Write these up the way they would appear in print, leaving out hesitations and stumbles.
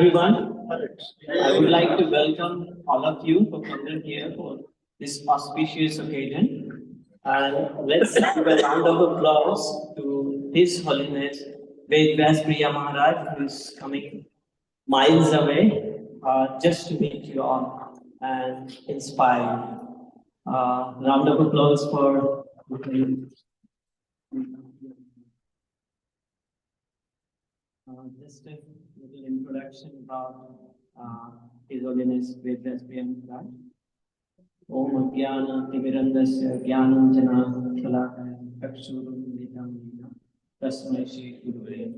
everyone. I would like to welcome all of you for coming here for this auspicious occasion. And let's give a round of applause to His Holiness Vedavyasapriya Maharaj, who is coming miles away just to meet you all and inspire you. Round of applause for just a little introduction about His Holiness Vedavyasapriya Maharaj. Om Agyana Timirandasya Jnanam Jana Shalakaya Chakshurumilitam Yena Tasmai Shri Gurave.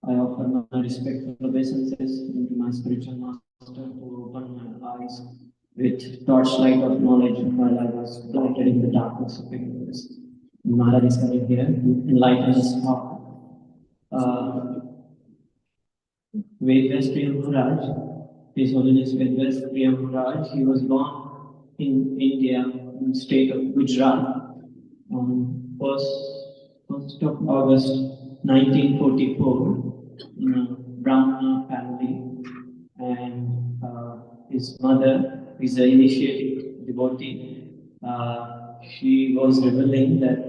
I offer my respectful obeisances to my spiritual master who opened my eyes with torchlight of knowledge while I was blinded in the darkness of ignorance. Maharaj is coming here to enlighten us all. Vedavyasapriya Maharaj, His Holiness Vedavyasapriya Maharaj, he was born in India, in the state of Gujarat, on 1st of August 1944, in a Brahmana family, and his mother is an initiated devotee. She was revealing that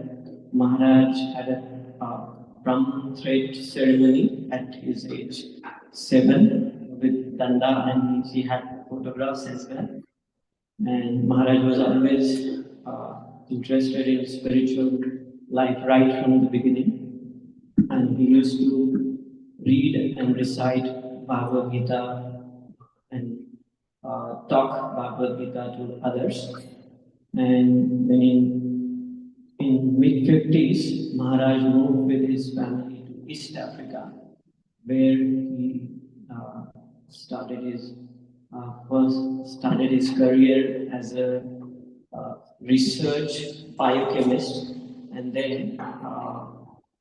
Maharaj had a Brahman thread ceremony at his age 7 with Danda, and she had photographs as well. And Maharaj was always interested in spiritual life right from the beginning. And he used to read and recite Bhagavad Gita and talk Bhagavad Gita to others. And then in mid-50s, Maharaj moved with his family to East Africa, where he started his career as a research biochemist, and then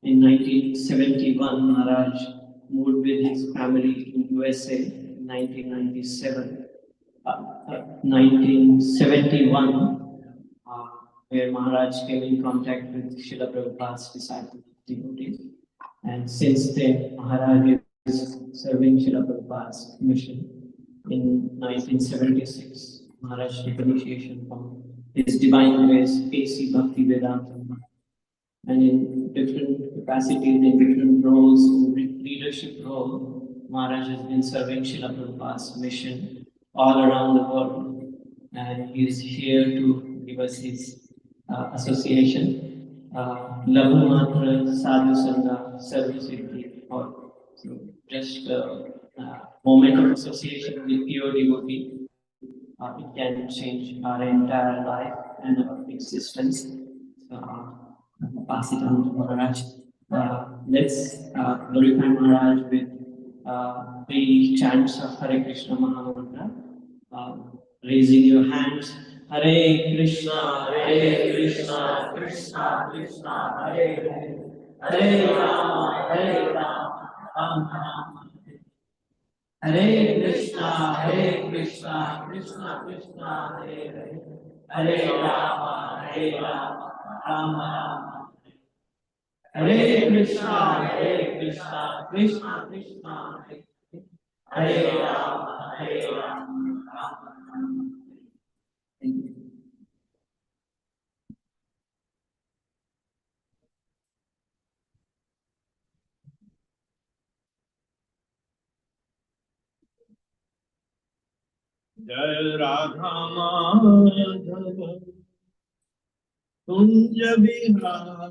in 1971 Maharaj moved with his family to USA in 1997. 1971, where Maharaj came in contact with Srila Prabhupada's disciple devotees, and since then Maharaj is serving Srila Prabhupada's mission. In 1976, Maharaj took initiation from His Divine Grace A.C. Bhakti Vedanta, and in different capacities, in different roles, in leadership role, Maharaj has been serving Srila Prabhupada's mission all around the world, and he is here to give us his association, Labhu Matra Sadhu Sangha Service Siddhi, or so just moment of association with pure devotee, it can change our entire life and our existence. So, pass it on to Maharaj. Let's glorify Maharaj with three chants of Hare Krishna Mahamantra. Raising your hands. Hare Krishna, Krishna Krishna, Hare Hare, Hare Rama, Rama Rama. Hare Krishna, Krishna Krishna, Hare Hare, Hare Rama, Rama Rama. Hare Krishna, Krishna Krishna, Hare Rama, Rama Rama. Thank you. जय Radha Madhav Kunj Vihar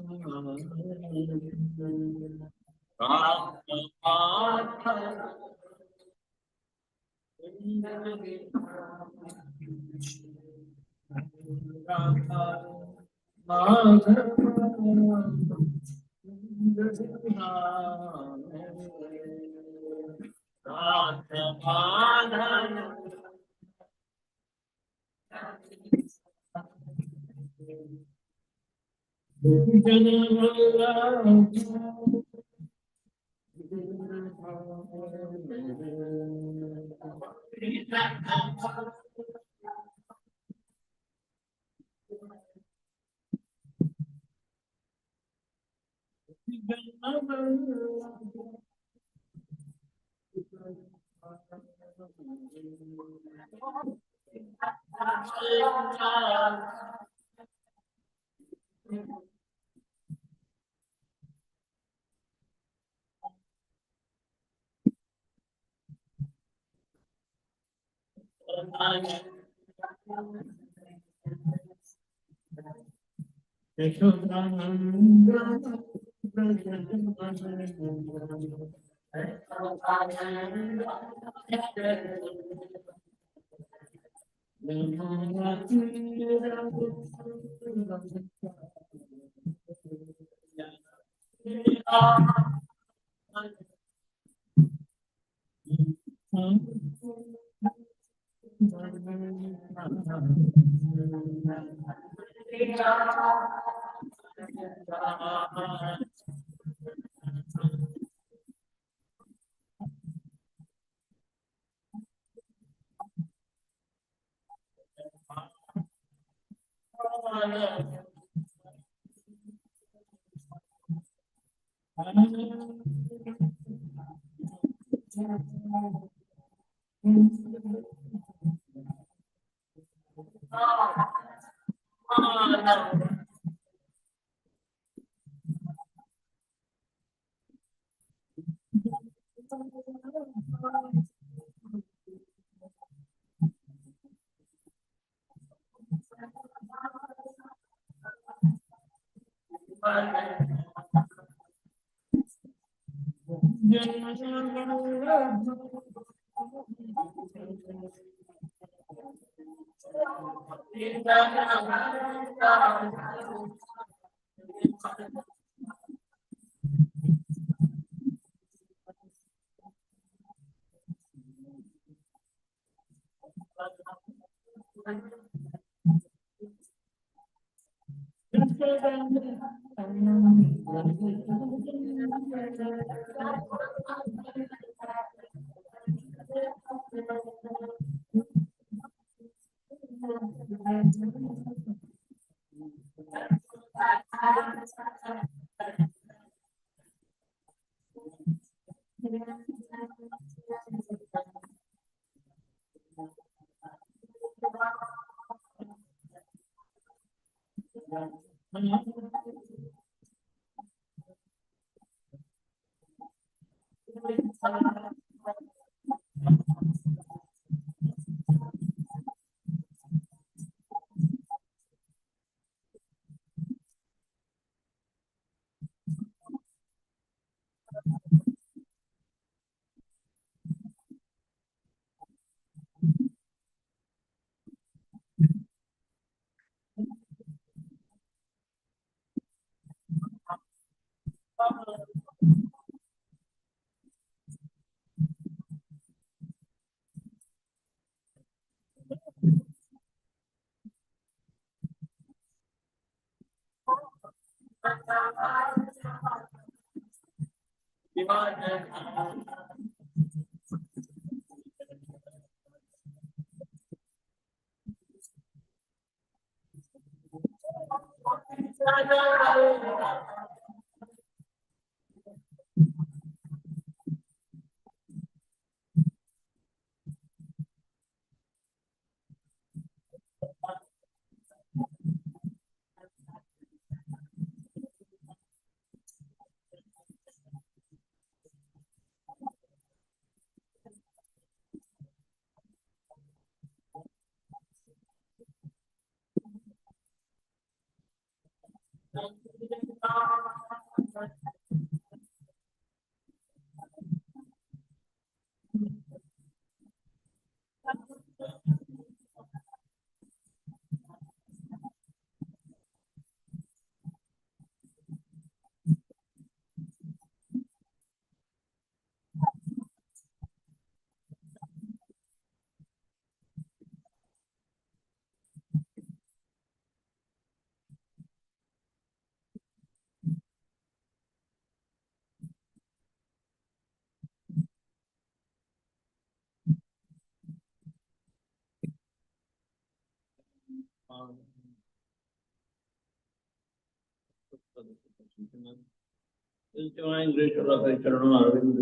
Divine grace of Thy Charanam Arvind,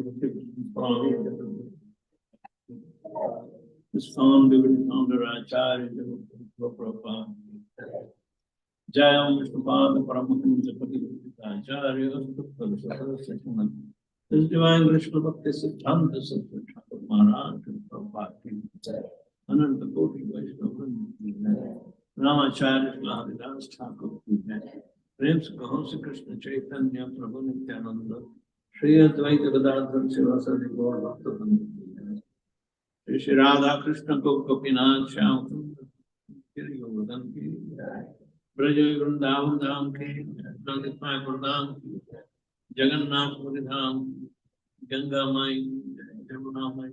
Iskan Vivadi Founder Acharya Prabhupada. Jayam Vishnupada Paramahansa Patita Acharya Sukha. This divine Krishna Bhakti Siddhanta Sattva Thakur Maharaj and Prabhupada. Ananta Koti Vaishnava Ramacharya Haridas Thakur. Prem Kaho Se Krishna Chaitanya Prabhu Nityananda Shri Advaita Gadadhar Sivasadi Gaur Bhakta Shri Radha Krishna Gopinath Shyam Sundar Kiri Govardhan Ki Braja Vrindavan Dham Ki Nandit Mayapur Dham Ki Jagannath Puri Dham Ganga Mai Jamuna Mai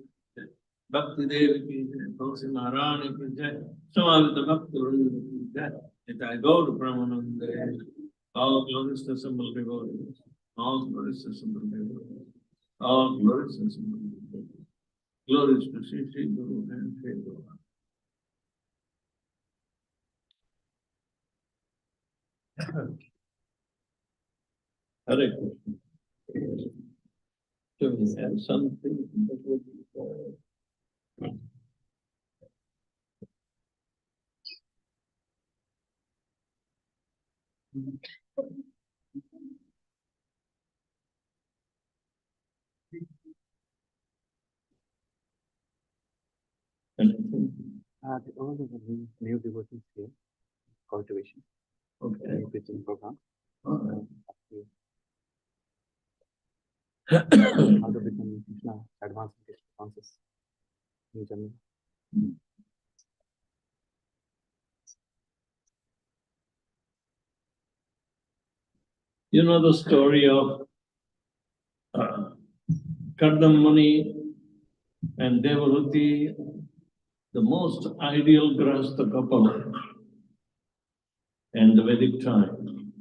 Bhakti Devi Ki Tulsi Maharani Ki Jai Samavita Bhakti Vrinda Ki Jai Nitai Gaur Brahmananda. All glories to symbol devotees. All glories to symbol devotees. All glories to symbol devotees. Glories to Sri Sri Guru and Sri Guru. Hare Krishna. Do we have something that would be All the new devotees here, cultivation, okay? preaching program, All how to become Krishna, advanced Krishna conscious in general. You know the story of Kardam Muni and Devahuti, the most ideal Grahastha couple in the Vedic time.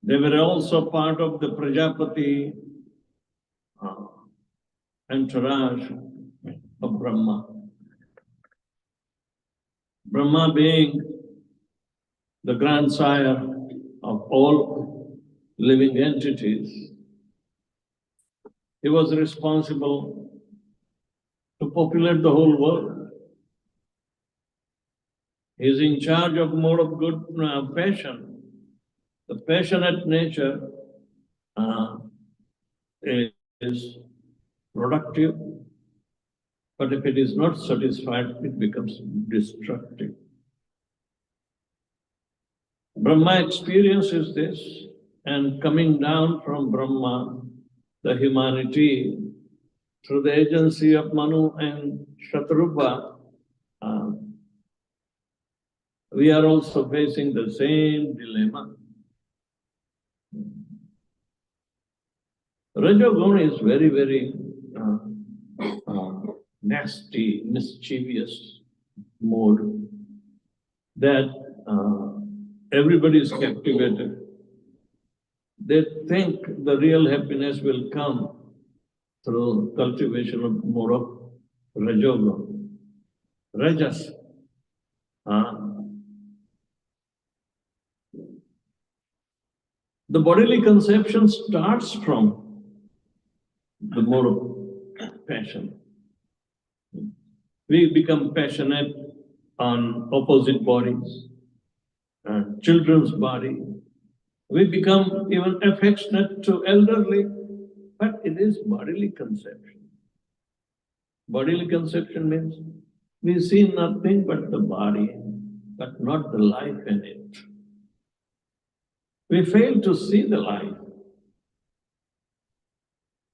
They were also part of the Prajapati entourage of Brahma. Brahma being the grandsire of all living entities, he was responsible to populate the whole world. He is in charge of mode of good passion. The passionate nature is productive, but if it is not satisfied, it becomes destructive. Brahma experiences this, and coming down from Brahma, the humanity, through the agency of Manu and Shatrupa, we are also facing the same dilemma. Rajoguna is very, very nasty, mischievous mode that everybody is captivated. They think the real happiness will come through cultivation of mode of Rajoguna. Rajas. The bodily conception starts from the mode of passion. We become passionate on opposite bodies, children's body. We become even affectionate to elderly, but it is bodily conception. Bodily conception means we see nothing but the body, but not the life in it. We fail to see the life.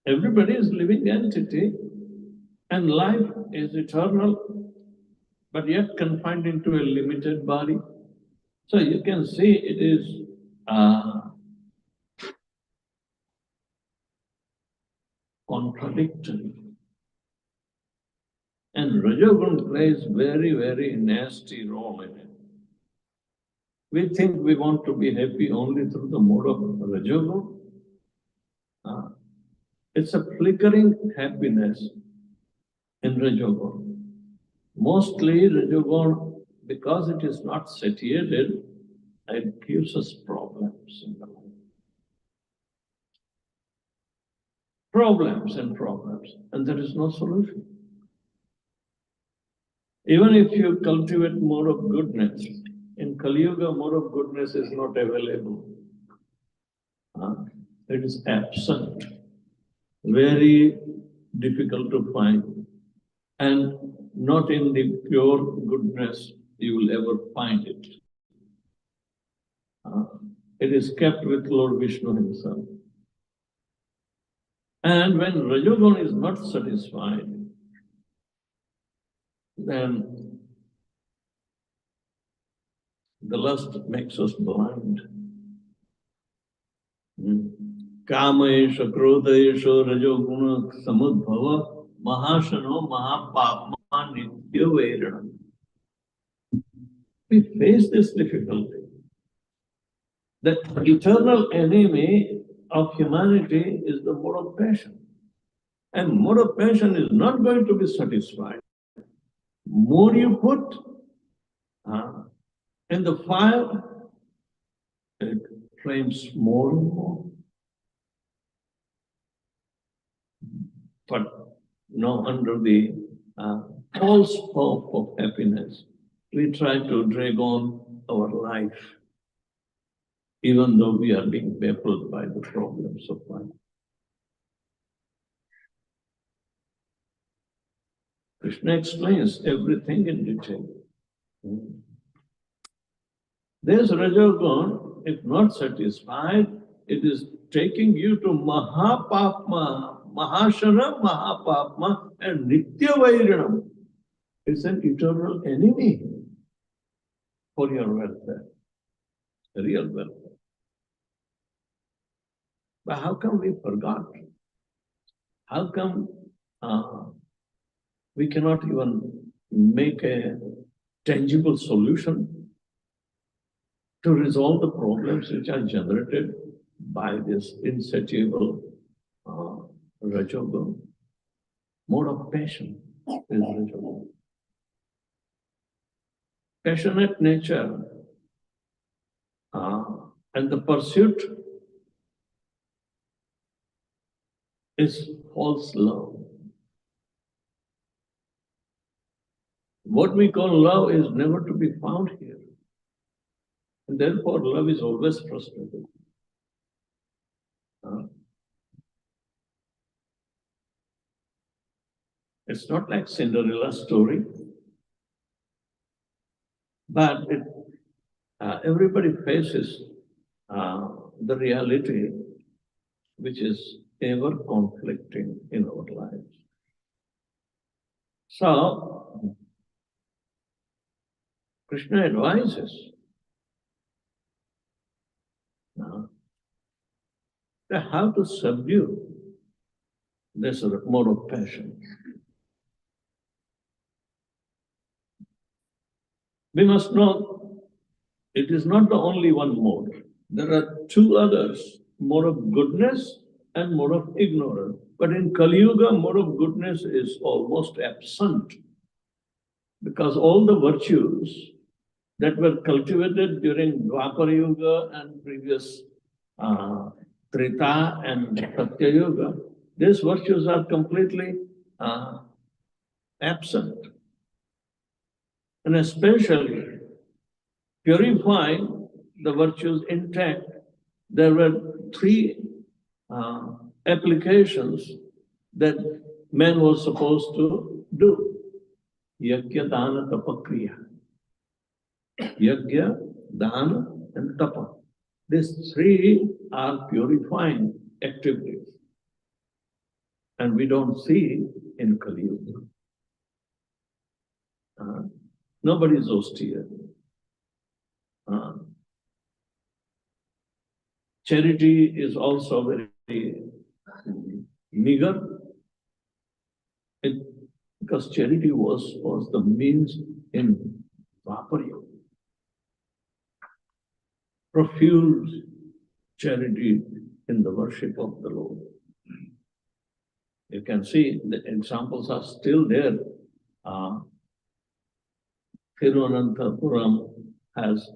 Everybody is living entity, and life is eternal, but yet confined into a limited body. So you can see it is contradictory. And Rajoguna plays very, very nasty role in it. We think we want to be happy only through the mode of Rajoguna. It's a flickering happiness in Rajoguna. Mostly Rajoguna, because it is not satiated, it gives us problems in the life. problems and problems, and there is no solution. Even if you cultivate more of goodness, in Kali Yuga, more of goodness is not available. It is absent, very difficult to find, and not in the pure goodness you will ever find it. It is kept with Lord Vishnu himself. And when Rajogun is not satisfied, then the lust makes us blind. Kamayesha, Krodayesha, Rajoguna, Samudbhava, Mahashano, Mahapapma, Nitya Vairana. We face this difficulty. The eternal enemy of humanity is the mode of passion. And mode of passion is not going to be satisfied. More you put in the fire, it flames more and more. But now under the false hope of happiness, we try to drag on our life, even though we are being baffled by the problems of life. Krishna explains everything in detail. This Rajogun, if not satisfied, it is taking you to Mahapapma, Mahashana, Mahapapma, and Nitya Vairanam. It's an eternal enemy for your welfare, real welfare. But how come we forgot? How come we cannot even make a tangible solution to resolve the problems which are generated by this insatiable Rajogun? Mode of passion is Rajogun. Passionate nature and the pursuit is false love. What we call love is never to be found here. And therefore, love is always frustrated. It's not like Cinderella's story, but everybody faces the reality which is ever conflicting in our lives. So, Krishna advises how to subdue this mode of passion. We must know it is not the only one mode. There are two others, mode of goodness and mode of ignorance. But in Kali Yuga, mode of goodness is almost absent because all the virtues that were cultivated during Dwapara Yuga and previous Treta and Satya Yuga, these virtues are completely absent. And especially purifying the virtues intact, there were three applications that man was supposed to do. Yajna, Dana, Tapa, Kriya. Yajna, Dana, and Tapa. These three are purifying activities. And we don't see in Kali Yuga. Nobody is austere. Charity is also very meager, because charity was the means in Dwapara Yuga. Profuse charity in the worship of the Lord. You can see the examples are still there. Thiruvananthapuram has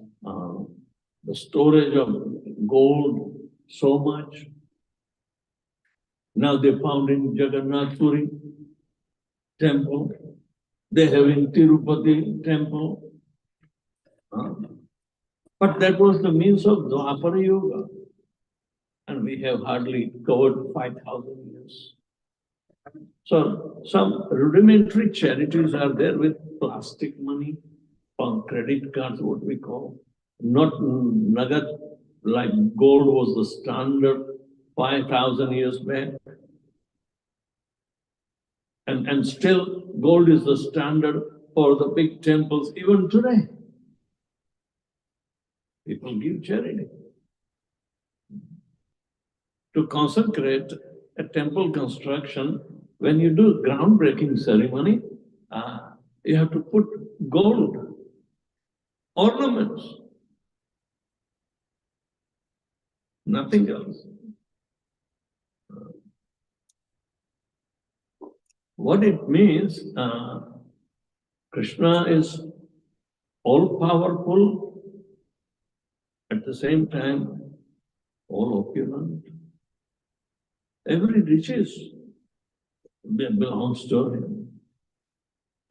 the storage of gold so much Now they found in Jagannath Puri temple. They have in Tirupati temple. But that was the means of Dwapara Yoga. And we have hardly covered 5,000 years. So some rudimentary charities are there with plastic money or credit cards, what we call. Not nagat, like gold was the standard 5,000 years back. And still gold is the standard for the big temples even today. People give charity. To consecrate a temple construction, when you do groundbreaking ceremony, you have to put gold ornaments, nothing else. What it means, Krishna is all-powerful, at the same time, all opulent. Every riches belongs to him.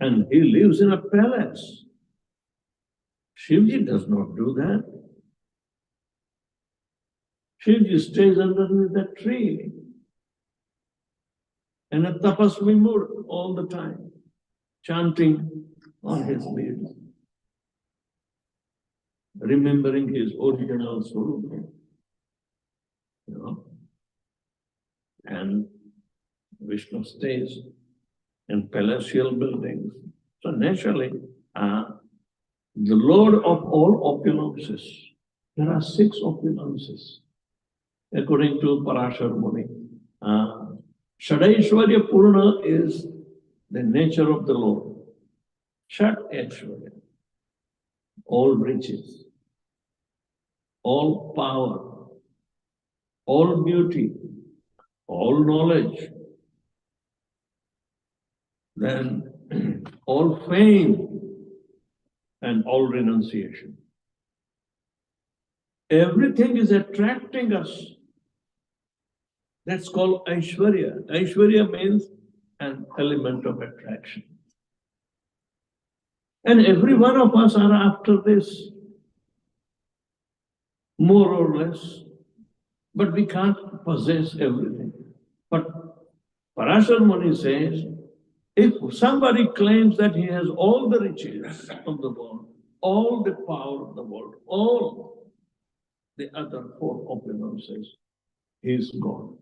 And he lives in a palace. Shivji does not do that. Shivji stays underneath that tree in a tapasvi mood all the time, chanting on his leaves, remembering his original swarupa. You know? And Vishnu stays in palatial buildings. So naturally, the Lord of all opulences, there are 6 opulences, according to Parashar Muni. Shadaishwarya Purna is the nature of the Lord. Shat Aishwarya, all riches, all power, all beauty, all knowledge, then all fame and all renunciation. Everything is attracting us. That's called Aishwarya. Aishwarya means an element of attraction. And every one of us are after this, more or less. But we can't possess everything. But Parashar Muni says, if somebody claims that he has all the riches of the world, all the power of the world, all the other 4 opulences, he is God.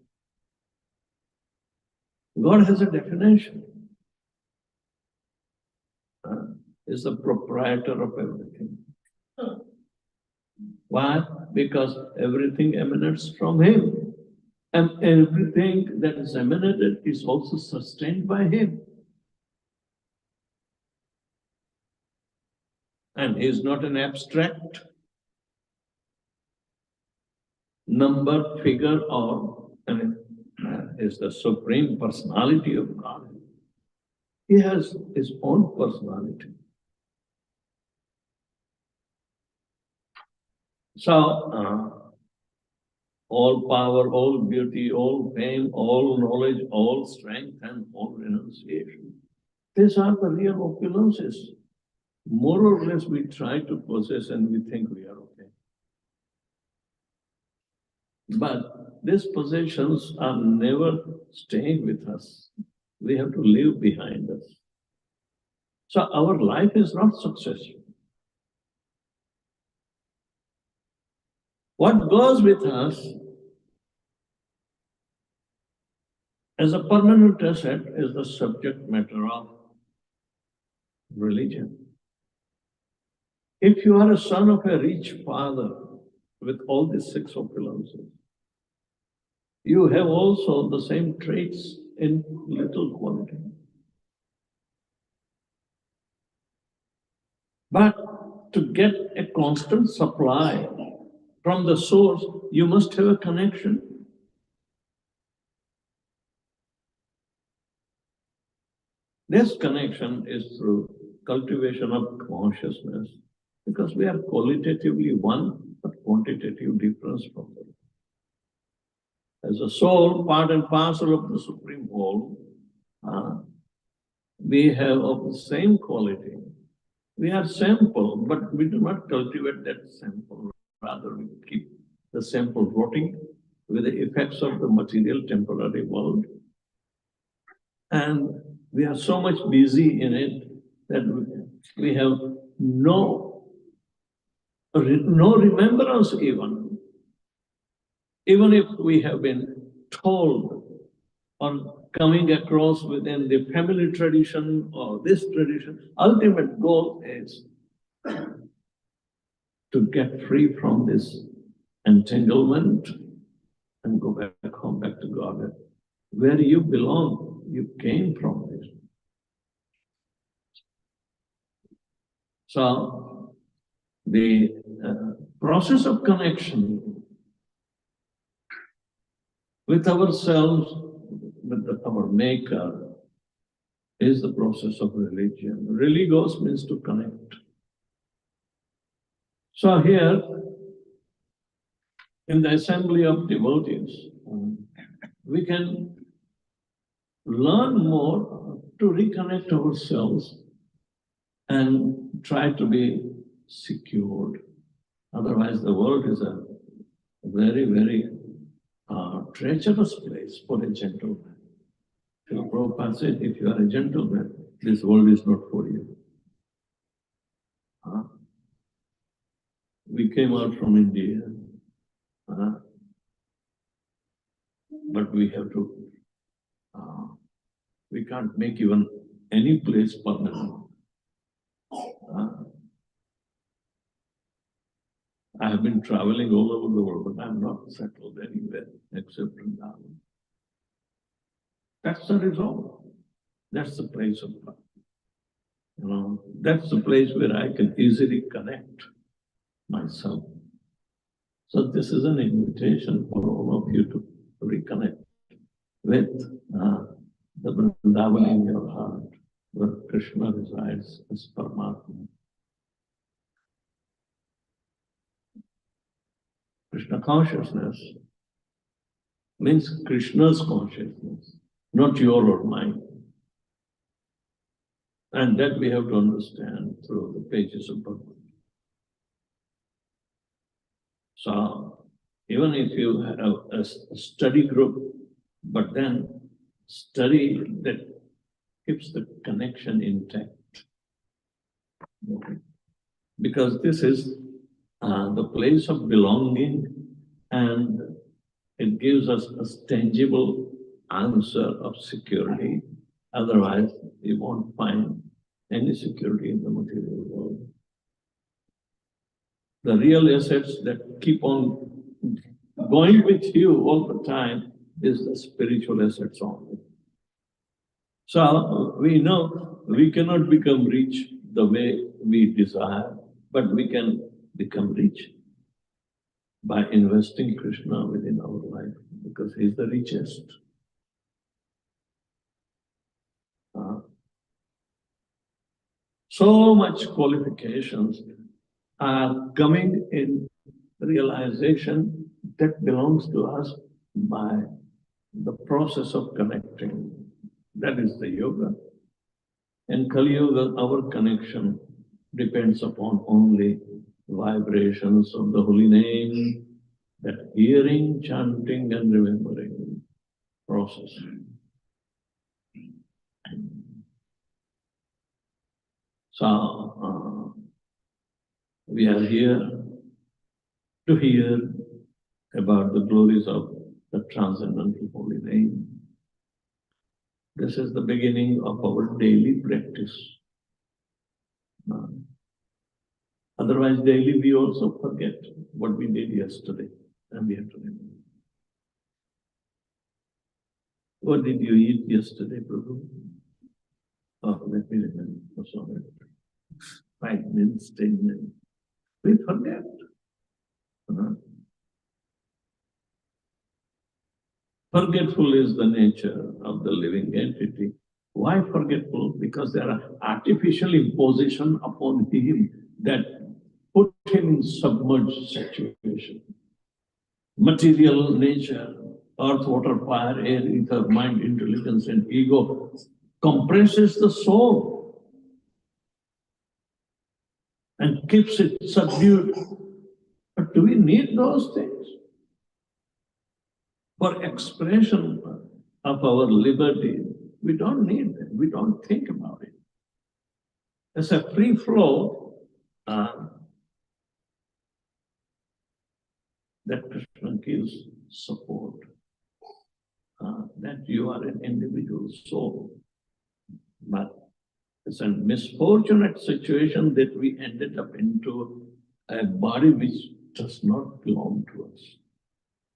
God has a definition. Is the proprietor of everything. Why? Because everything emanates from him. And everything that is emanated is also sustained by him. And he is not an abstract number, figure, or is the supreme personality of God. He has his own personality. So, all power, all beauty, all fame, all knowledge, all strength, and all renunciation. These are the real opulences. More or less we try to possess and we think we are okay. But these possessions are never staying with us. We have to leave behind us. So our life is not successful. What goes with us as a permanent asset is the subject matter of religion. If you are a son of a rich father with all these 6 opulences, you have also the same traits in little quantity. But to get a constant supply from the source, you must have a connection. This connection is through cultivation of consciousness, because we are qualitatively one, but quantitative difference from them. As a soul, part and parcel of the Supreme Whole, we have of the same quality. We are sample, but we do not cultivate that sample. Rather, we keep the sample rotting with the effects of the material temporary world. And we are so much busy in it that we have no remembrance even. Even if we have been told or coming across within the family tradition or this tradition, ultimate goal is to get free from this entanglement and go back home, back to God. Where you belong, you came from this. So the process of connection with ourselves, with our maker, is the process of religion. Religos means to connect. So here, in the assembly of devotees, we can learn more to reconnect ourselves and try to be secured. Otherwise, the world is a very, very treacherous place for a gentleman. Prabhupada said, if you are a gentleman, this world is not for you. We came out from India, but we have to, we can't make even any place permanent. I have been traveling all over the world, but I'm not settled anywhere except in Vrindavan. That's the result. That's the place of God. You know, that's the place where I can easily connect myself. So this is an invitation for all of you to reconnect with the Vrindavan in your heart, where Krishna resides as Paramatma. Krishna consciousness means Krishna's consciousness, not your or mine. And that we have to understand through the pages of Bhagavad. So, even if you have a study group, but then study that keeps the connection intact. Okay. Because this is the place of belonging, and it gives us a tangible answer of security. Otherwise, you won't find any security in the material world. The real assets that keep on going with you all the time is the spiritual assets only. So we know we cannot become rich the way we desire, but we can become rich by investing Krishna within our life, because he's the richest. So much qualifications are coming in realization that belongs to us by the process of connecting. That is the yoga. In Kali Yuga, our connection depends upon only vibrations of the holy name, that hearing, chanting, and remembering process. So, we are here to hear about the glories of the transcendental holy name. This is the beginning of our daily practice. Otherwise, daily we also forget what we did yesterday, and we have to remember. What did you eat yesterday, Prabhu? Oh, let me remember. Oh, sorry. 5 minutes, 10 minutes. We forget. Forgetful is the nature of the living entity. Why forgetful? Because there are artificial imposition upon him that put him in submerged situation. Material nature earth, water, fire, air, ether, mind, intelligence, and ego compresses the soul and keeps it subdued. But do we need those things for expression of our liberty? We don't need them. We don't think about it. It's a free flow that Krishna gives support, that you are an individual soul. But it's a misfortunate situation that we ended up into a body which does not belong to us.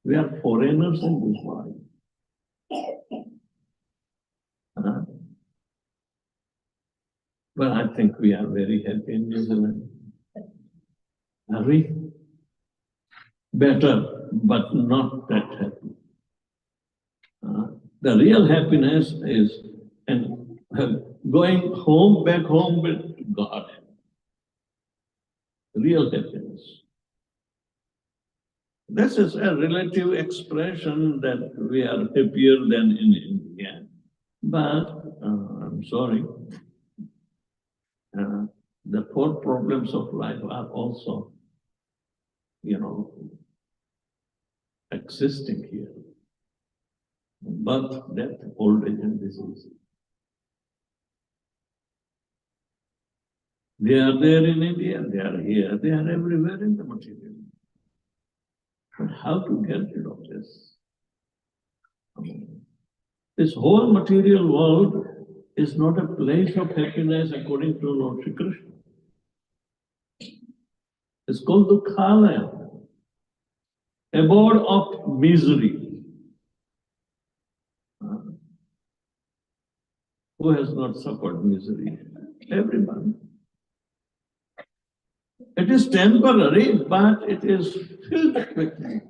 We are foreigners in this body. But I think we are very happy in New Zealand. Are we? Better, but not that happy. The real happiness is going home, back home with God. Real happiness. This is a relative expression that we are happier than in India. But I'm sorry, the four problems of life are also, existing here. Birth, death, old age, and disease. They are there in India, they are here, they are everywhere in the material. But how to get rid of this? This whole material world is not a place of happiness according to Lord Shri Krishna. It's called Dukhalaya, abode of misery. Who has not suffered misery? Everyone. It is temporary, but it is filled quickly.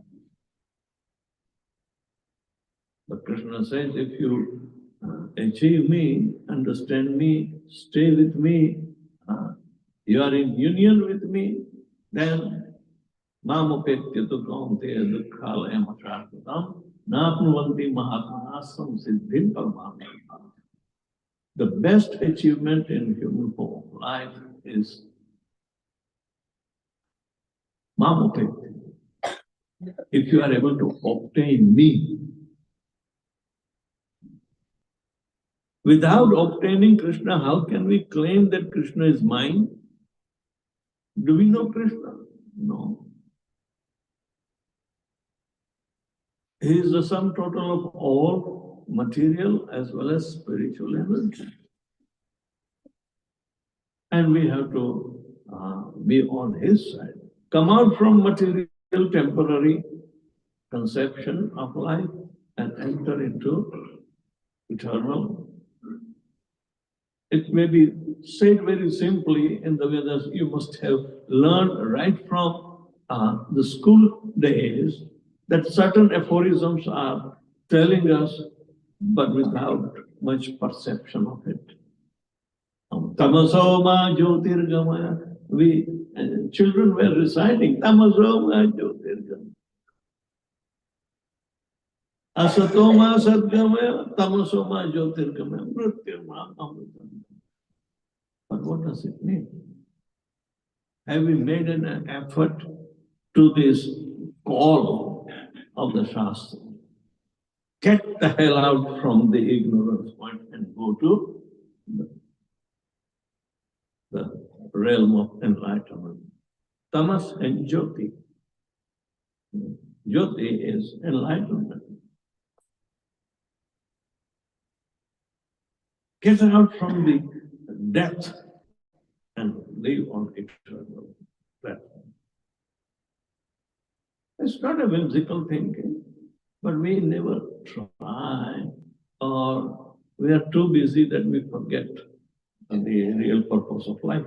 But Krishna says, if you achieve me, understand me, stay with me, you are in union with me, then mamupetya tu kaunteya dukkhalayam ashartatam napnuvanti mahatmanasam siddhim paramāntam. The best achievement in human life is mamupetya. If you are able to obtain me, without obtaining Krishna, how can we claim that Krishna is mine? Do we know Krishna? No. He is the sum total of all material as well as spiritual energy. And we have to be on his side. Come out from material temporary conception of life and enter into eternal. It may be said very simply in the Vedas, you must have learned right from the school days that certain aphorisms are telling us, but without much perception of it. Tamasoma Jyotirgamaya. Children were reciting Tamasoma Jyotirgamaya. Asatoma Sadgamaya, Tamasoma Jyotirgamaya, Mrityuma Amritam. But what does it mean? Have we made an effort to this call of the Shastra? Get the hell out from the ignorance point and go to the realm of enlightenment. Tamas and Jyoti. Jyoti is enlightenment. Get out from the death and live on eternal platform. It's not a whimsical thinking, but we never try, or we are too busy that we forget the real purpose of life.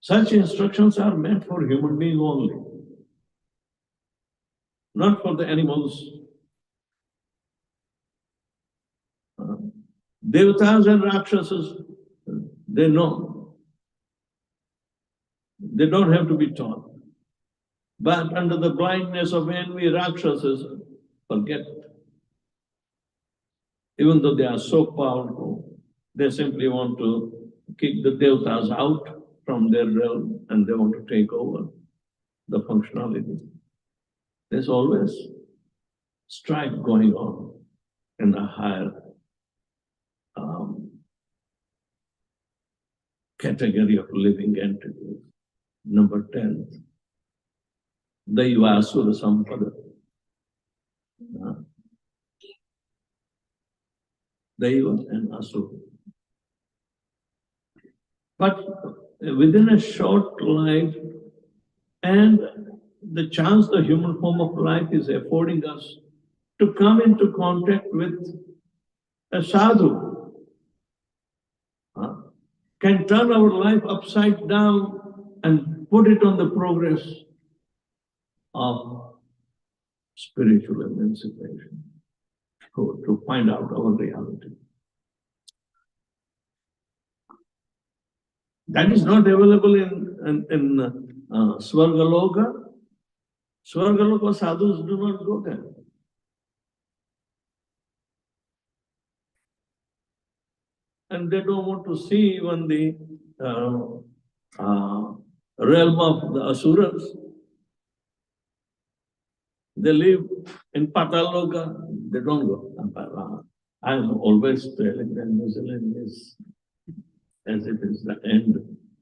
Such instructions are meant for human beings only, not for the animals. Devatas and Rakshasas, they know. They don't have to be taught. But under the blindness of envy, Rakshasas forget. Even though they are so powerful, they simply want to kick the devatas out from their realm and they want to take over the functionality. There's always strife going on in the higher category of living entities. Number 10, Daiva Asura Sampada. Daiva and Asura. But within a short life, and the chance the human form of life is affording us to come into contact with a sadhu, can turn our life upside down and put it on the progress of spiritual emancipation, to find out our reality. That is not available in Swargaloka. Swargaloka sadhus do not go there. And they don't want to see even the realm of the asuras. They live in Pataloka, they don't go. I'm always telling them New Zealand is as it is the end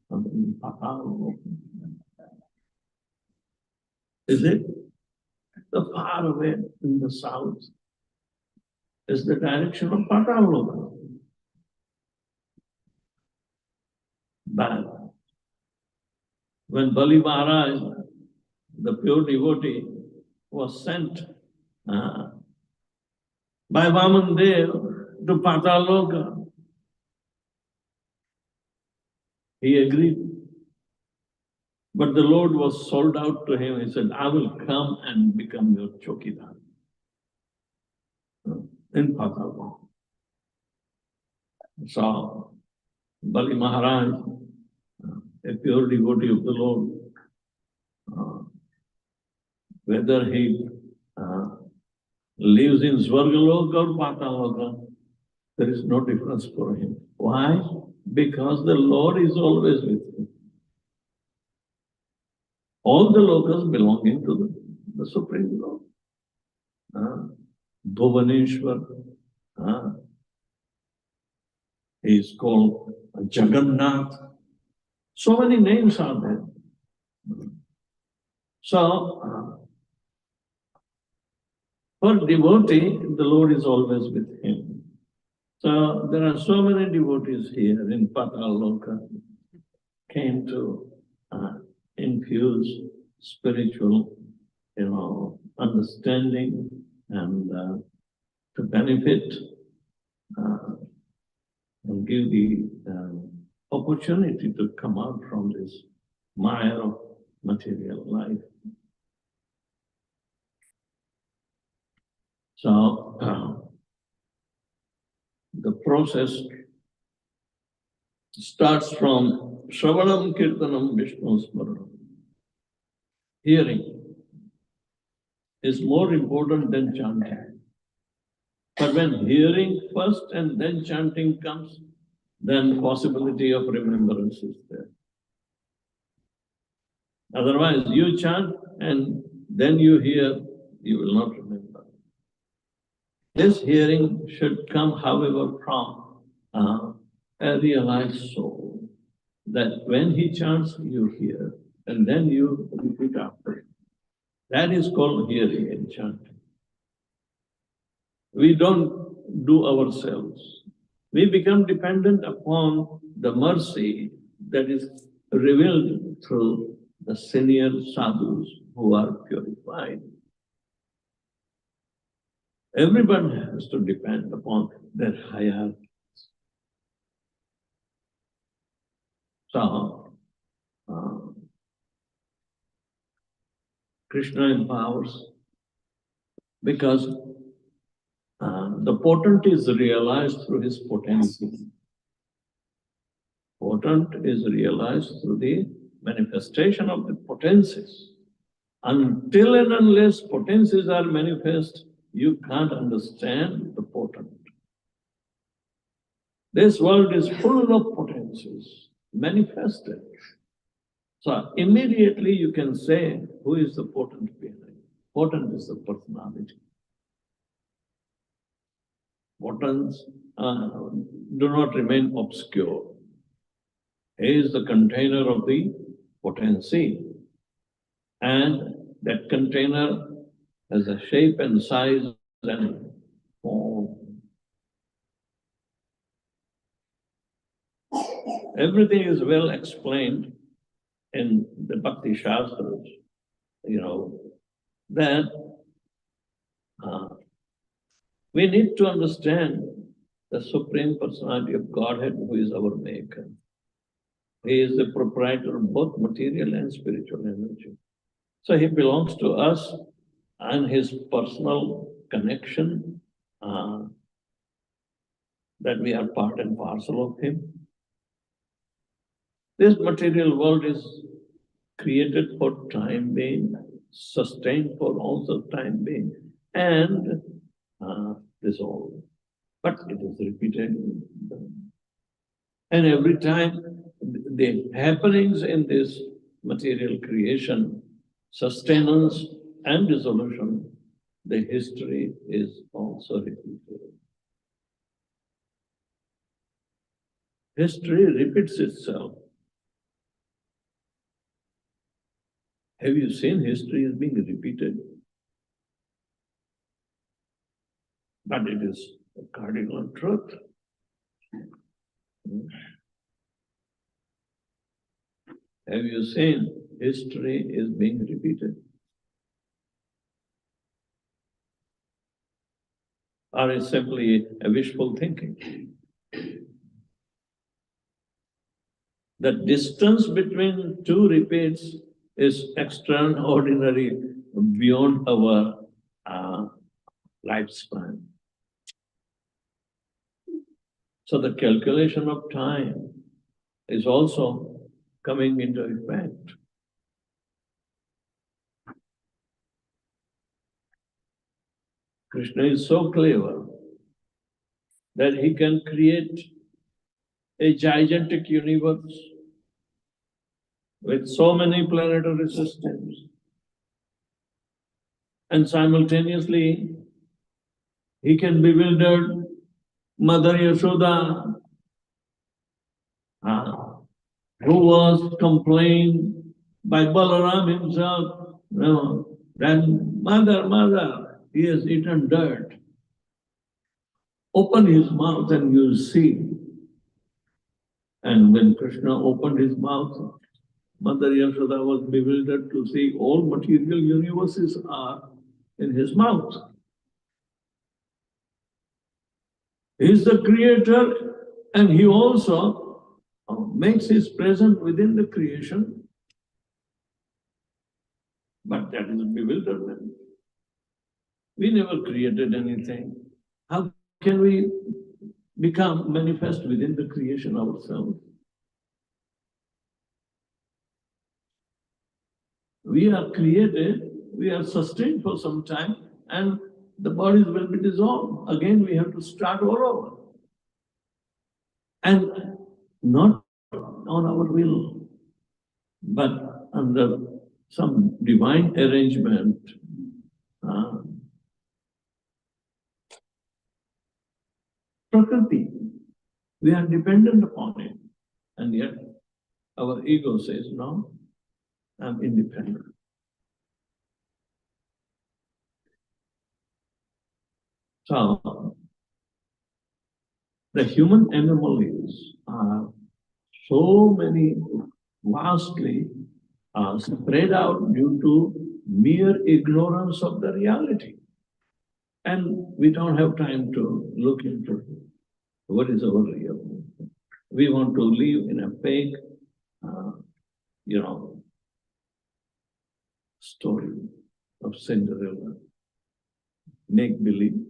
of Pataloka. Is it? The far away in the south is the direction of Pataloka. But when Bali Maharaj, the pure devotee, was sent by Vaman Dev to Pataloka, he agreed. But the Lord was sold out to him. He said, I will come and become your chokidar in Pataloka. So, Bali Maharaj, a pure devotee of the Lord, whether he lives in Swargaloka or Pataloka, there is no difference for him. Why? Because the Lord is always with him. All the lokas belonging to the Supreme Lord. Bhuvaneshwar, he is called Jagannath. So many names are there. So, for devotee, the Lord is always with him. So, there are so many devotees here in Pataloka came to infuse spiritual, understanding and to benefit and give the opportunity to come out from this mire of material life. So, the process starts from Shravanam Kirtanam Vishnu Smaranam. Hearing is more important than chanting. But when hearing first and then chanting comes, then possibility of remembrance is there. Otherwise, you chant and then you hear, you will not remember. This hearing should come, however, from a realized soul, that when he chants, you hear, and then you repeat after him. That is called hearing and chanting. We don't do ourselves. We become dependent upon the mercy that is revealed through the senior sadhus who are purified. Everyone has to depend upon their hierarchy. So, Krishna empowers because the potent is realized through his potency. Potent is realized through the manifestation of the potencies. Until and unless potencies are manifest, you can't understand the potent. This world is full of potencies manifested. So immediately you can say who is the potent being. Potent is the personality. Potents do not remain obscure. He is the container of the potency. And that container has a shape and size and form. Everything is well explained in the Bhakti Shastras, that we need to understand the Supreme Personality of Godhead, who is our Maker. He is the proprietor of both material and spiritual energy. So he belongs to us, and his personal connection, that we are part and parcel of him. This material world is created for time being, sustained for also time being, and dissolved. But it is repeated. And every time the happenings in this material creation, sustenance and dissolution, the history is also repeated. History repeats itself. Have you seen history is being repeated? But it is a cardinal truth. Have you seen history is being repeated? Or is simply a wishful thinking? The distance between two repeats is extraordinary, beyond our lifespan. So the calculation of time is also coming into effect. Krishna is so clever that he can create a gigantic universe with so many planetary systems, and simultaneously he can bewilder Mother Yashoda, who was complained by Balaram himself, that mother, he has eaten dirt. Open his mouth and you'll see. And when Krishna opened his mouth, Mother Yashoda was bewildered to see all material universes are in his mouth. He is the creator, and he also makes his presence within the creation. But that is bewilderment. We never created anything. How can we become manifest within the creation ourselves? We are created, we are sustained for some time, and the bodies will be dissolved. Again, we have to start all over. And not on our will, but under some divine arrangement. Prakriti, we are dependent upon it. And yet, our ego says, no, I'm independent. So, the human anomalies are so many, vastly spread out due to mere ignorance of the reality. And we don't have time to look into what is our real. We want to live in a fake, story of Cinderella, make believe.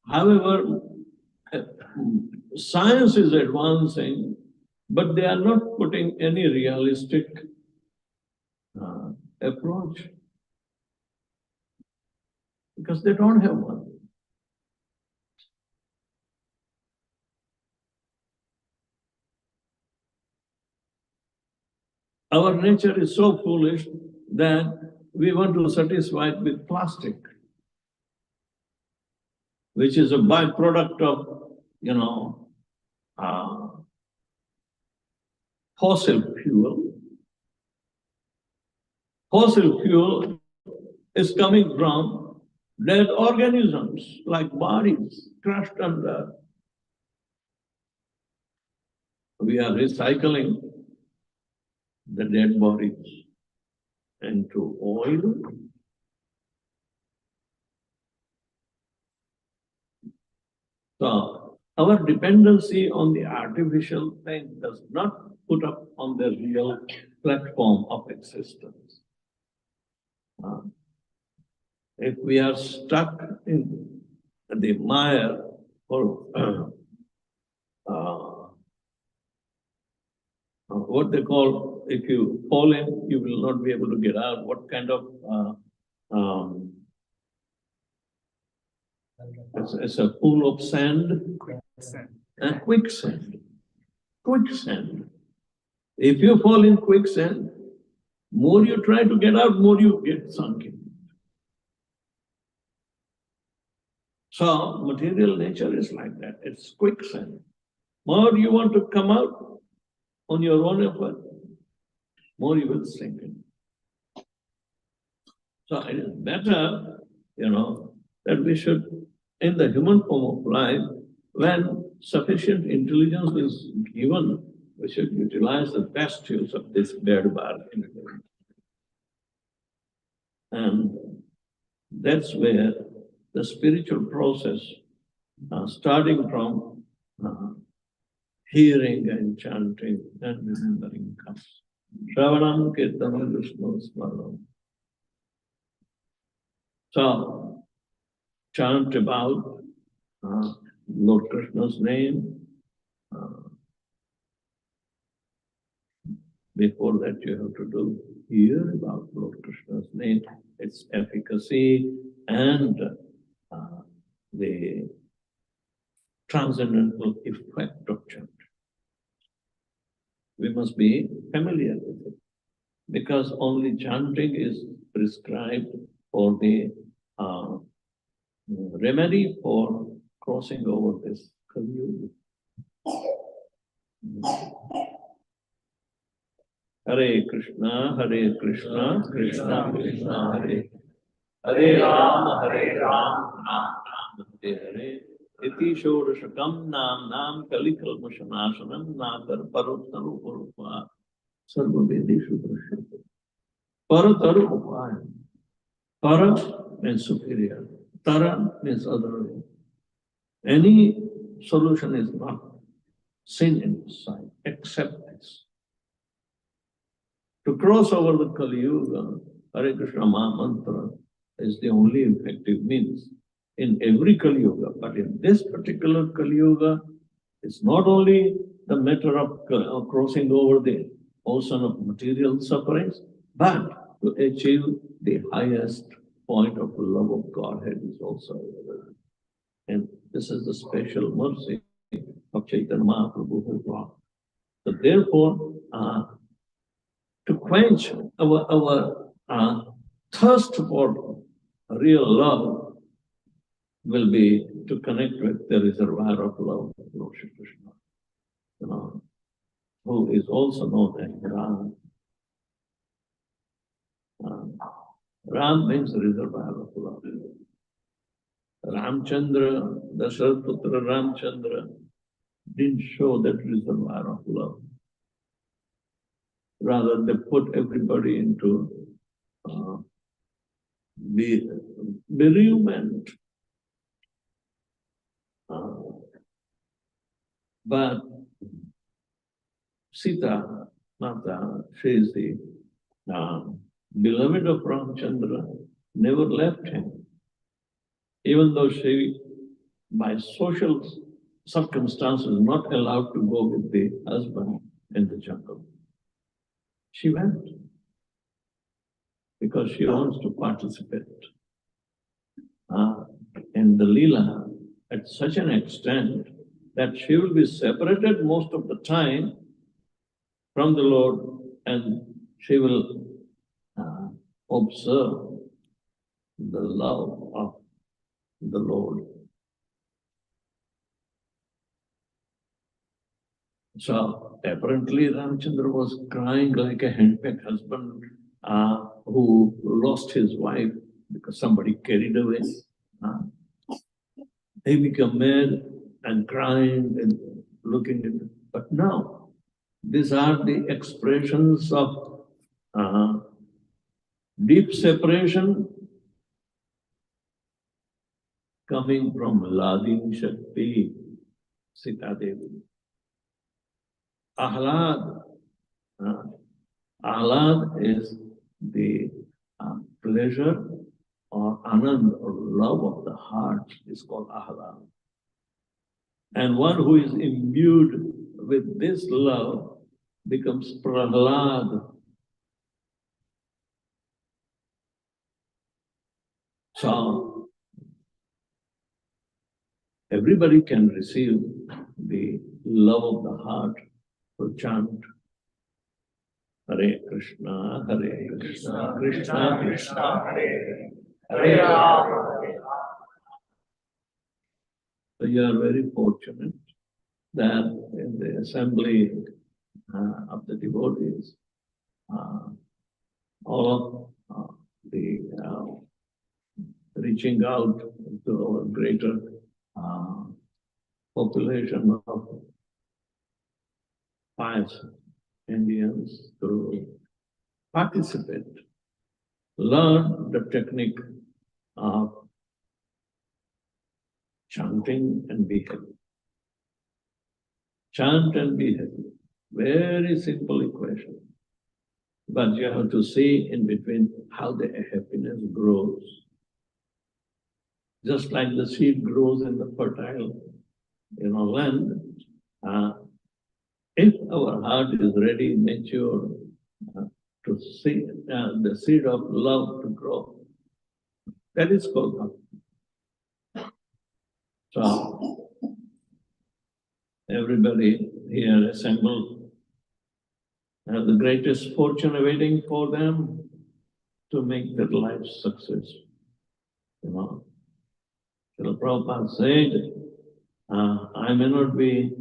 However, science is advancing, but they are not putting any realistic approach because they don't have one. Our nature is so foolish that we want to satisfy it with plastic, which is a byproduct of, fossil fuel. Fossil fuel is coming from dead organisms like bodies crushed under. We are recycling the dead bodies into oil. So our dependency on the artificial thing does not put up on the real platform of existence. If we are stuck in the mire or what they call, if you fall in, you will not be able to get out. What kind of it's a pool of sand? Quicksand. Quicksand. If you fall in quicksand, more you try to get out, more you get sunk in. So material nature is like that. It's quicksand. More you want to come out on your own effort, more you will sink in. So it is better, that we should, in the human form of life, when sufficient intelligence is given, we should utilize the best use of this bed bar. And that's where the spiritual process, starting from hearing and chanting and remembering comes. Shravanam Kirtanam Vishnu Smaranam. So, chant about Lord Krishna's name. Before that, you have to hear about Lord Krishna's name, its efficacy, and the transcendental effect of chant. We must be familiar with it, because only chanting is prescribed for the remedy for crossing over this Kali Yuga. Hare Krishna, Krishna Krishna, Hare Hare Ram, Ram Ram, Hare Hare. Iti Shorashakam Nam Kalikal Mushanasanam Nakar Parotaru Urupa Sarva Vedishu Prashita. Parataru Upaya. Para means superior. Tara means other way. Any solution is not seen inside except this. To cross over the Kali Yuga, Hare Krishna Maha Mantra is the only effective means in every Kali Yuga. But in this particular Kali Yuga, it's not only the matter of crossing over the ocean of material sufferings, but to achieve the highest point of love of Godhead is also available. And this is the special mercy of Chaitanya Mahaprabhu who brought. So therefore, to quench our thirst for real love will be to connect with the reservoir of love of Lord Shri Krishna, who is also known as Ram. Ram means reservoir of love. Ramchandra, Dasharatha Putra Ramchandra, didn't show that reservoir of love. Rather, they put everybody into bereavement. But Sita, Mata, she is the beloved of Ramchandra, never left him. Even though she, by social circumstances, not allowed to go with the husband in the jungle. She went. because she wants to participate in the Leela at such an extent that she will be separated most of the time from the Lord, and she will observe the love of the Lord. So apparently Ramchandra was crying like a henpecked husband who lost his wife because somebody carried away. He became mad and crying and looking at it. But now, these are the expressions of deep separation coming from Ladini Shakti, Sita Devi. Ahlad. Ahlad is the pleasure or anand or love of the heart is called ahlad. And one who is imbued with this love becomes prahlad. So everybody can receive the love of the heart to chant Hare Krishna, Krishna Krishna, Hare Hare Rama. So you are very fortunate that in the assembly of the devotees, all of the reaching out to a greater population of pious Indians to participate, learn the technique of chanting and be happy. Chant and be happy. Very simple equation. But you have to see in between how the happiness grows. Just like the seed grows in the fertile, land. If our heart is ready, mature, to see the seed of love to grow, that is called bhakti. So, everybody here assembled have the greatest fortune awaiting for them to make their life success. Srila Prabhupada said, I may not be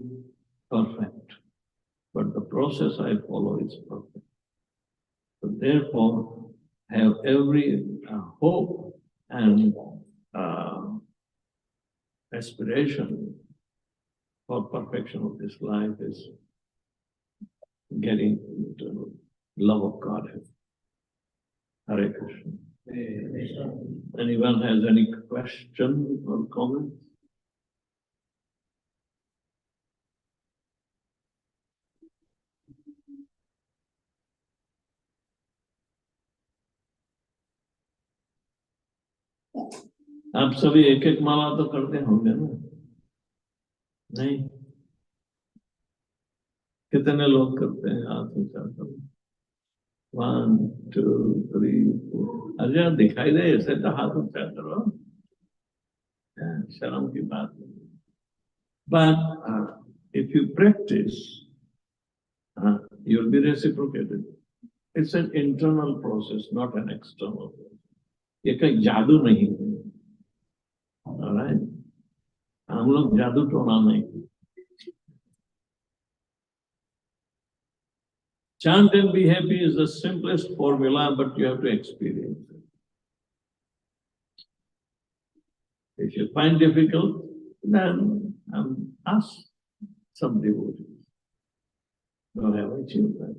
perfect, but the process I follow is perfect. So therefore, have every hope and aspiration for perfection of this life is getting into love of Godhead. Hare Krishna. Anyone has any question or comment? आप सभी एक एक माला तो करते होंगे ना? नहीं? कितने लोग करते हैं? हाथ ऊंचा करो। 1, 2, 3, 4। अरे दिखाई दे ऐसे तो हाथ ऊंचा करो। शर्म की बात नहीं। But if you practice, you'll be reciprocated. It's an internal process, not an external process. ये कहीं जादू नहीं है। All right? हम लोग जादू टोना नहीं। Chant and be happy is the simplest formula, but you have to experience it. If you find difficult, then ask some devotees who have achieved that.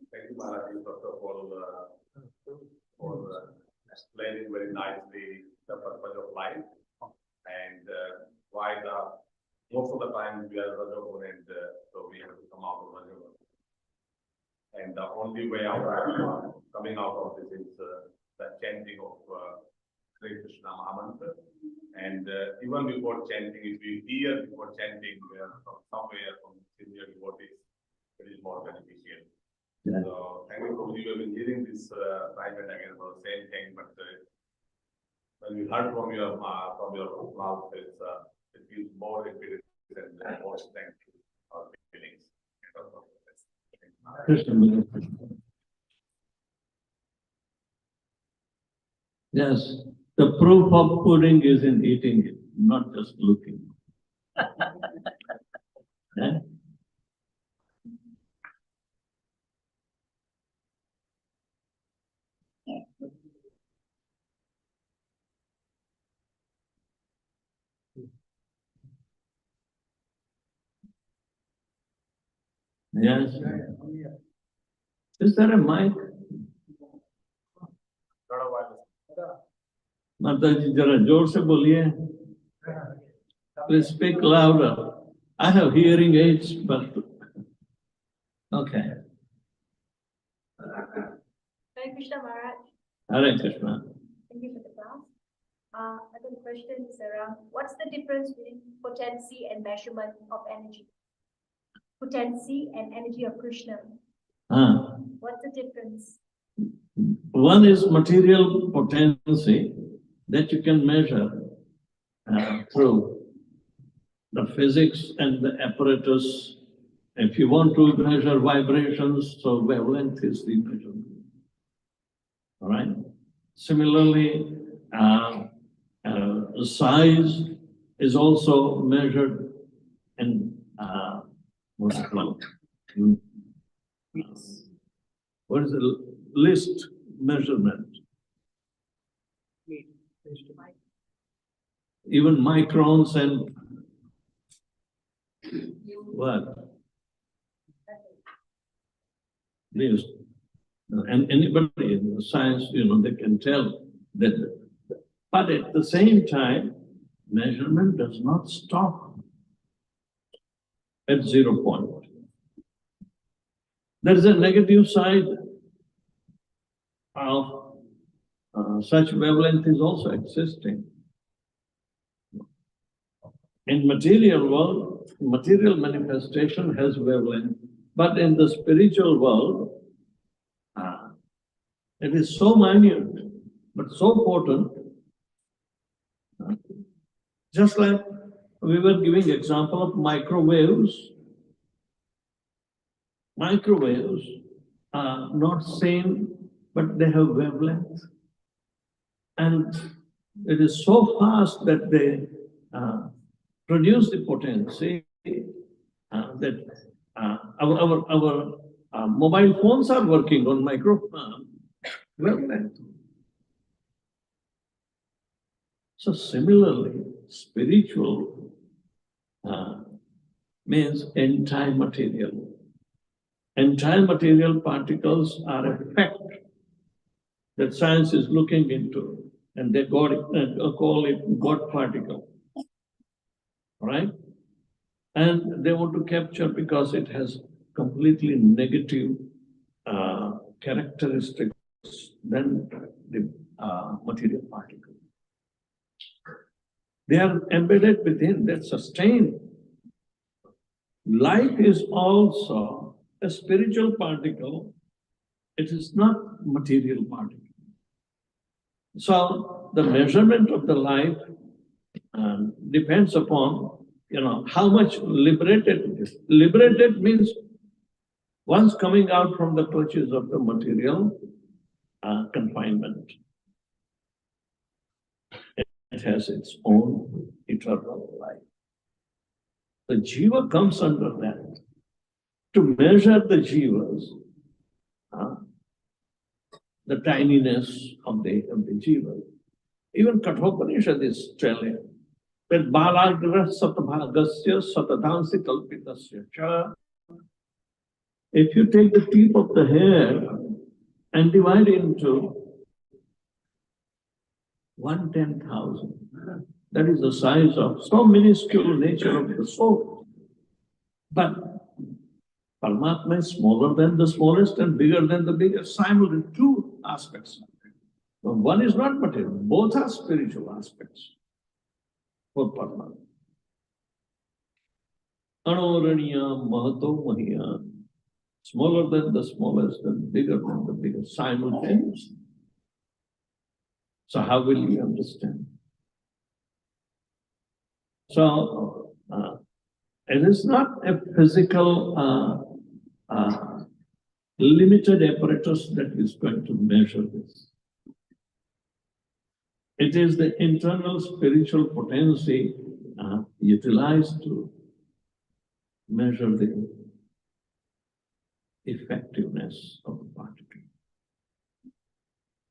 Thank you, Maharaj, first of all, for explaining very nicely the purpose of life and why most of the time we are Rajagun and so we have to come And the only way out of coming out of this is the chanting of Hare Krishna Mahamantra. And even before chanting, if we hear before chanting from somewhere from senior devotees, it is more beneficial. Yeah. So thank you, Prabhuji. We have been hearing this time and again about the same thing, but when we heard from your mouth, it gives more experience and more strength to our feelings. Krishna. Yes, the proof of pudding is in eating it, not just looking. Yeah? Yes. Is there a mic? Mataji, jara जोर से बोलिए. Please speak louder. I have hearing aids, but okay. Hare Krishna Maharaj. Hare Krishna. Thank you for the class. I think the question is around what's the difference between potency and measurement of energy? Potency and energy of Krishna. What's the difference? One is material potency that you can measure through the physics and the apparatus. If you want to measure vibrations, so wavelength is the measurement. All right. Similarly, size is also measured in what's it called? What is the list measurement? Even microns and what? Yes. And anybody in science, they can tell that. But at the same time, measurement does not stop at 0 point. There is a negative side of such wavelength is also existing. In material world, material manifestation has wavelength, but in the spiritual world, it is so minute, but so potent. Just like we were giving example of microwaves. Microwaves are not same, but they have wavelength. And it is so fast that they produce the potency that our mobile phones are working on micro wavelength. So similarly, spiritual means entire material. Entire material particles are a fact that science is looking into, and they call it God particle. Right? And they want to capture because it has completely negative characteristics than the material particle. They are embedded within, that sustain. Life is also a spiritual particle. It is not material particle. So the measurement of the life depends upon, how much liberated it is. Liberated means once coming out from the clutches of the material confinement. It has its own eternal life. The jiva comes under that. To measure the jivas, the tininess of the jiva. Even Kathopanishad is telling that balagra satbhagasya satadhansi kalpitasya cha. If you take the tip of the hair and divide it into 1/10,000, that is the size of so minuscule nature of the soul. But Paramatma is smaller than the smallest and bigger than the biggest. Simultaneous, two aspects. One is not material, both are spiritual aspects for Paramatma. Anoraniya Mahato Mahiya, smaller than the smallest and bigger than the biggest, simultaneously. So how will you understand? So it is not a physical limited apparatus that is going to measure this. It is the internal spiritual potency utilized to measure the effectiveness of the particle.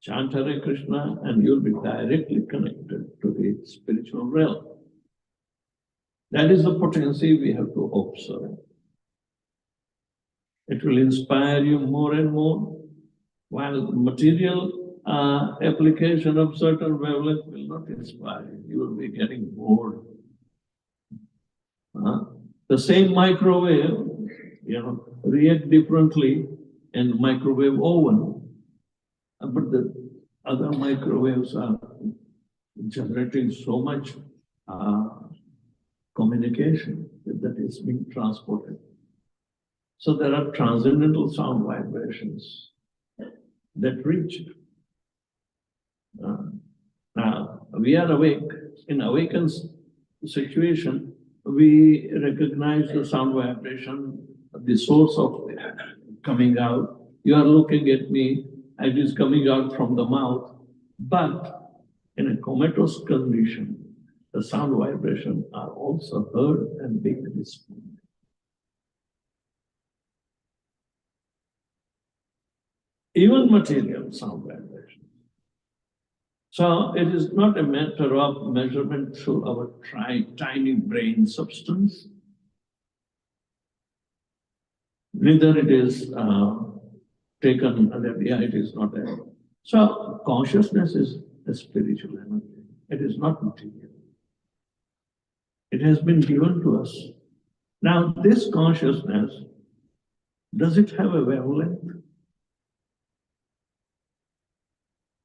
Chant Hare Krishna and you'll be directly connected to the spiritual realm. That is the potency we have to observe. It will inspire you more and more, while material application of certain wavelength will not inspire you. You will be getting bored. The same microwave, react differently in microwave oven, but the other microwaves are generating so much communication that is being transported. So there are transcendental sound vibrations that reach. Now, we are awake. In awakened situation, we recognize the sound vibration, the source of it coming out. You are looking at me, it is coming out from the mouth. But in a comatose condition, the sound vibrations are also heard and being responded. Even material sound vibration. So it is not a matter of measurement through our tiny brain substance. Neither it is taken, it is not a. So consciousness is a spiritual energy. It is not material. It has been given to us. Now this consciousness, does it have a wavelength?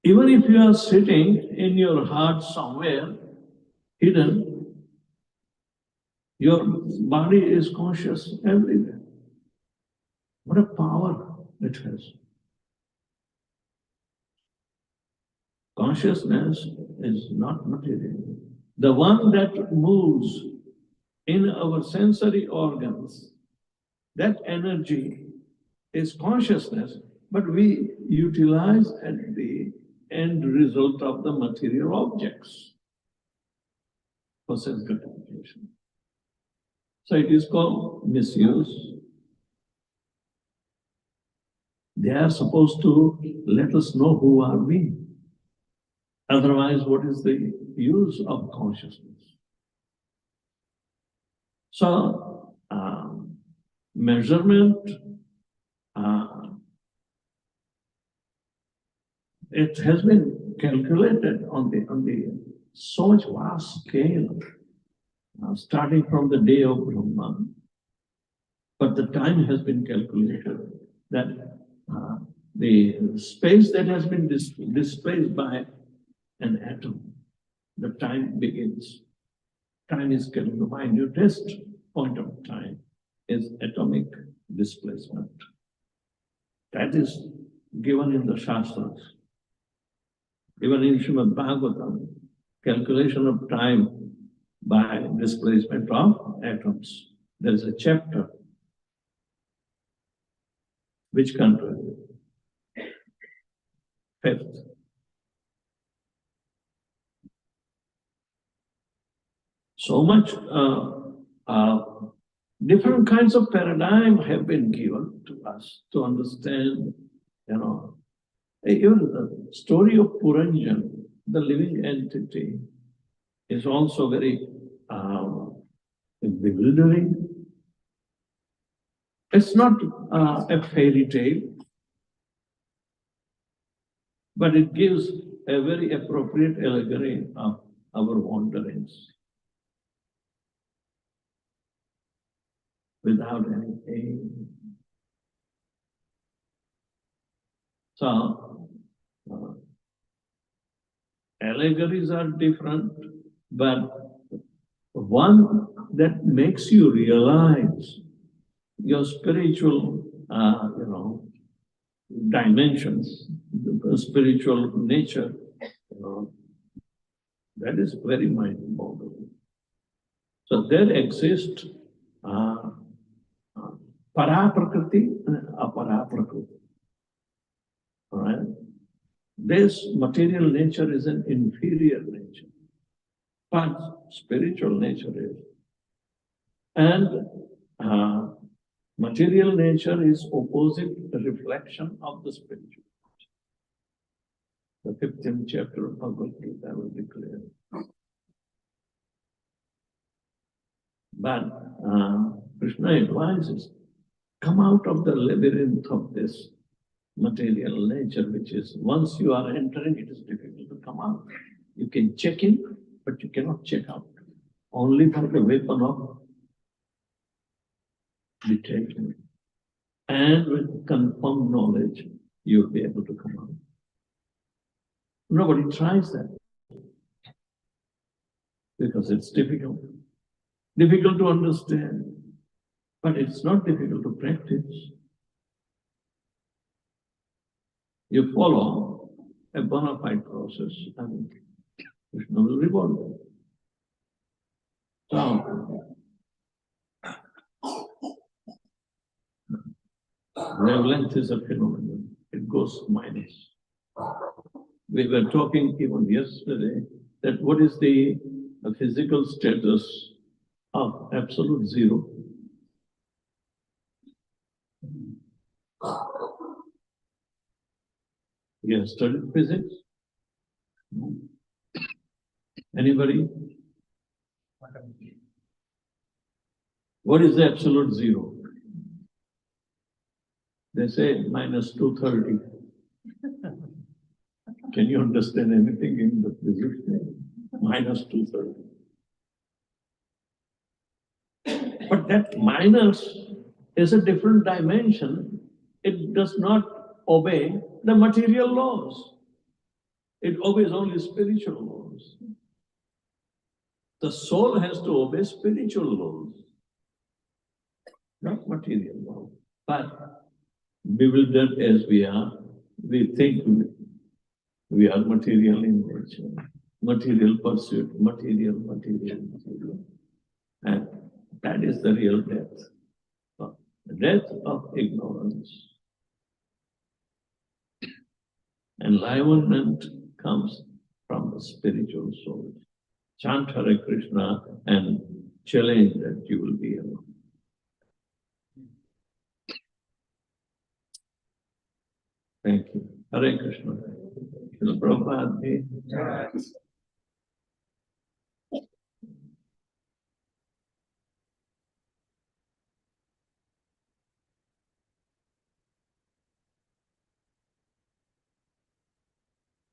Even if you are sitting in your heart somewhere hidden, your body is conscious everywhere. What a power it has. Consciousness is not material. The one that moves in our sensory organs, that energy is consciousness, but we utilize at the end result of the material objects for sense gratification. So it is called misuse. They are supposed to let us know who are we. Otherwise, what is the use of consciousness? So, measurement, it has been calculated on the so much vast scale, starting from the day of Brahma. But the time has been calculated that the space that has been displaced by an atom, the time begins. Time is calculated. The minutest point of time is atomic displacement. That is given in the Shastras. Even in Srimad Bhagavatam, calculation of time by displacement of atoms. There is a chapter. Which country? Fifth. So much different kinds of paradigm have been given to us to understand, even the story of Puranjan, the living entity, is also very bewildering. It's not a fairy tale, but it gives a very appropriate allegory of our wanderings. Without any pain, So, allegories are different, but one that makes you realize your spiritual, dimensions, the spiritual nature, that is very mind-boggling. So there exist para-prakriti and apara-prakriti. All right? This material nature is an inferior nature, but spiritual nature is. And material nature is opposite reflection of the spiritual. The 15th chapter of Bhagavad Gita will be clear. But Krishna advises, come out of the labyrinth of this material nature, which is, once you are entering, it is difficult to come out. You can check in, but you cannot check out. Only by the weapon of detachment. And with confirmed knowledge, you'll be able to come out. Nobody tries that because it's difficult. Difficult to understand, but it's not difficult to practice. You follow a bona fide process and Krishna will reward you. So, wavelength is a phenomenon. It goes minus. We were talking even yesterday that what is the physical status of absolute zero? You have studied physics? No. Anybody? What is the absolute zero? They say minus 230. Can you understand anything in the physics? Minus 230. But that minus is a different dimension. It does not obey the material laws. It obeys only spiritual laws. The soul has to obey spiritual laws, not material laws. But bewildered as we are, we think we are material in nature, material pursuit, material. And that is the real death. The death of ignorance. Enlightenment comes from the spiritual soul. Chant Hare Krishna and challenge that you will be alone. Thank you. Hare Krishna. Prabhupada.